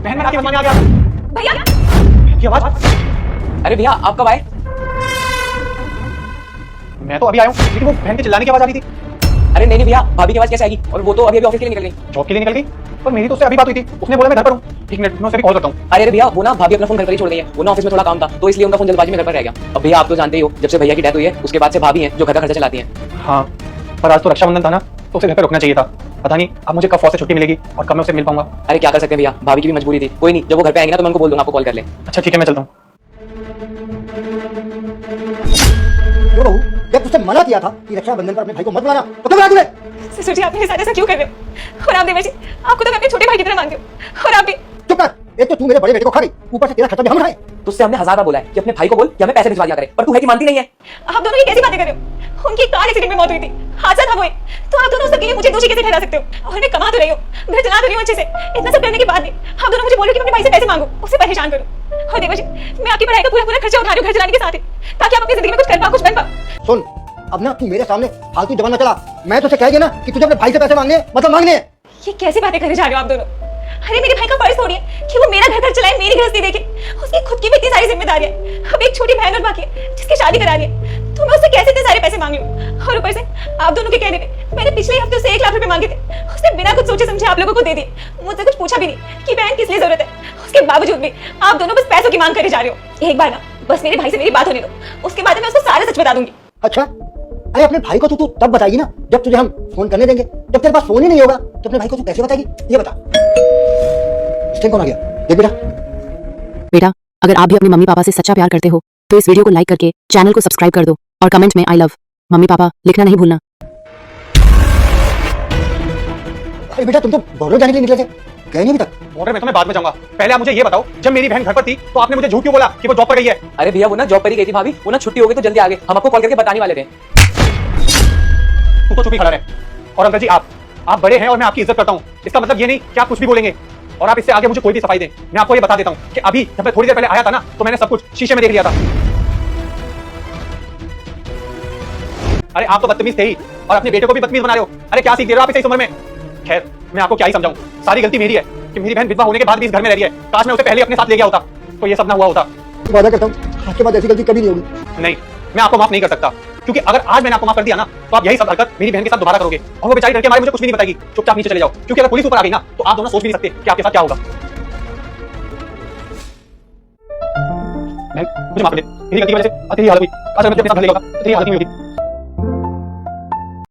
बहन मैं आपकी मत माने आ गया। भैया की आवाज। अरे भैया आप कब आए? मैं तो अभी आया हूँ, लेकिन वो बहन के चिल्लाने की आवाज आ रही थी। अरे नहीं भैया, भाभी की आवाज कैसे आएगी? और वो तो अभी ऑफिस के लिए निकल गई। जॉब के लिए निकल गई, पर मेरी तो उससे अभी बात हुई थी। उसने बोला मैं घर पर हूँ। एक मिनट मैं उसे भी कॉल करता हूँ। अरे भैया वो ना भाभी अपना फोन घर पर ही छोड़ गई है। वो ना ऑफिस में थोड़ा काम था तो इसलिए उनका फोन जल्दबाजी में घर पर रह गया। अब भैया आप तो जानते ही हो, जब से भैया की डेथ हुई है उसके बाद से भाभी हैं जो घर का खर्चा चलाती हैं। हाँ, पर आज तो रक्षाबंधन था ना, तो उसे घर पर रुकना चाहिए था। पता नहीं अब मुझे कब फौज से छुट्टी मिलेगी और कब मैं उसे मिल पाऊंगा। अरे क्या कर सकते हैं भैया, भाभी की भी मजबूरी थी। कोई नहीं, जब वो घर पे आएंगे ना तो मैं उनको बोल दूंगा आपको कॉल कर ले। अच्छा ठीक है, मैं चलता हूँ। बहू, जब तुझसे मना किया था कि रक्षाबंधन पर अपने भाई को मत बुलाना, तो क्यों बुला तूने? ससुर जी आप मेरे साथ ऐसा क्यों कर रहे हो? और आप देवर जी, आपको तो मैं अपने छोटे भाई की तरह मानती हूँ। और आप भी। चुप कर। एक तो तू मेरे बड़े बेटे को खा गई, ऊपर से तेरा खर्चा भी हम उठाए। तुझसे हमने 1000 बार बोला है कि अपने भाई को बोल कि हमें पैसे भिजवा दिया करे, पर तू है कि मानती नहीं है। आप दोनों ये कैसी बातें कर रहे हो? उनकी कार एक्सीडेंट में मौत हुई थी, हादसा था वो एक। तो आप दोनों उसके लिए मुझे दोषी कैसे ठहरा सकते हो? और मैं कमा तो रही हूँ, घर चला तो रही हूँ अच्छे से। इतना सब करने के बाद भी आप दोनों मुझे बोल रहे हो कि मैं अपने भाई से पैसे मांगू, उससे परेशान करूँ। और देवर जी, मैं आपकी पढ़ाई का पूरा खर्चा उठा रही हूँ घर चलाने के साथ ही, ताकि आप अपनी जिंदगी में कुछ कर पाओ, कुछ बन पाओ। सुन, अब ना तू मेरे सामने फालतू जबान न चला। मैं तुझसे कह दिया ना कि तुझे अपने भाई से पैसे मांगने मतलब मांगने हैं। ये कैसी बातें करे जा रहे हो आप दोनों? अरे मेरे भाई का फर्ज थोड़ी है कि वो मेरा घर चलाए, मेरी गृहस्थी देखे। उसकी खुद की भी इतनी सारी जिम्मेदारियां हैं। अब एक छोटी बहन और बाकी है जिसकी शादी करानी है, तो मैं उससे कैसे इतने सारे पैसे मांग लूं? और ऊपर से आप दोनों के कहने पे मैंने पिछले हफ्ते उससे 1 लाख रुपए मांगे थे। उसने बिना कुछ सोचे समझे आप लोगों को दे दिए, मुझसे कुछ पूछा भी नहीं कि बहन किस लिए जरूरत है। उसके बावजूद भी आप दोनों बस पैसों की मांग करे जा रहे हो। एक बार ना बस मेरे भाई से मेरी बात होने दो, उसके बाद मैं उसको सारा सच बता दूंगी। अच्छा, अरे अपने भाई को तू तब बताएगी ना जब तुझे हम फोन करने देंगे। जब तेरे पास फोन ही नहीं होगा तो अपने भाई को तू कैसे बताएगी, ये बता। स्टेन कौन आ गया? देख बेटा, अगर आप भी अपने मम्मी पापा से सच्चा प्यार करते हो तो इस वीडियो को लाइक करके चैनल को सब्सक्राइब कर दो और कमेंट में आई लव मम्मी पापा लिखना नहीं भूलना। अरे बेटा, तुम तो बॉर्डर जाने के लिए निकले थे, गए नहीं अभी तक? बॉर्डर में तो मैं बाद में जाऊंगा। पहले आप मुझे ये बताओ, जब मेरी बहन घर पर थी तो आपने मुझे झूठ क्यों बोला कि वो जॉब पर गई है? अरे भैया वो ना जॉब पर ही गई थी भाभी, वो ना छुट्टी हो गई तो जल्दी आ गए। हम आपको कॉल करके बताने वाले थे। तू तो चुप ही खड़ा रहे। और अंकल जी, आप बड़े हैं और मैं आपकी इज्जत करता हूँ। इसका मतलब ये नहीं कि आप कुछ भी बोलेंगे। और आप इससे आगे मुझे कोई भी सफाई दें, मैं आपको ये बता देता हूँ कि अभी जब मैं थोड़ी देर पहले आया था ना, तो मैंने सब कुछ शीशे में देख लिया था। अरे आप तो बदतमीज थे ही, और अपने बेटे को भी बदतमीज बना रहे हो। अरे क्या सीख दे रहे हो आप इसे इस उम्र में? खैर, मैं आपको क्या ही समझाऊं। सारी गलती मेरी है कि मेरी बहन विधवा होने के बाद भी इस घर में रह रही है। काश मैं उसे पहले अपने साथ ले गया होता तो ये सब ना हुआ होता। वादा करता हूँ आज के बाद ऐसी गलती कभी नहीं होगी। नहीं, मैं आपको माफ नहीं कर सकता, क्योंकि अगर आज मैंने आपको माफ कर दिया ना तो आप यही सब हरकत मेरी बहन के साथ दोबारा करोगे, और वो बेचारी लड़की हमारे मुझे कुछ भी नहीं बताएगी। चुपचाप नीचे चले जाओ, क्योंकि अगर पुलिस ऊपर आ गई ना तो आप दोनों सोच भी नहीं सकते कि आपके साथ क्या होगा। मुझे माफ कर दे, मेरी गलती की वजह से तेरी हालत हुई। आज मैं अपने साथ घर ले गया, तेरी हालत नहीं होती।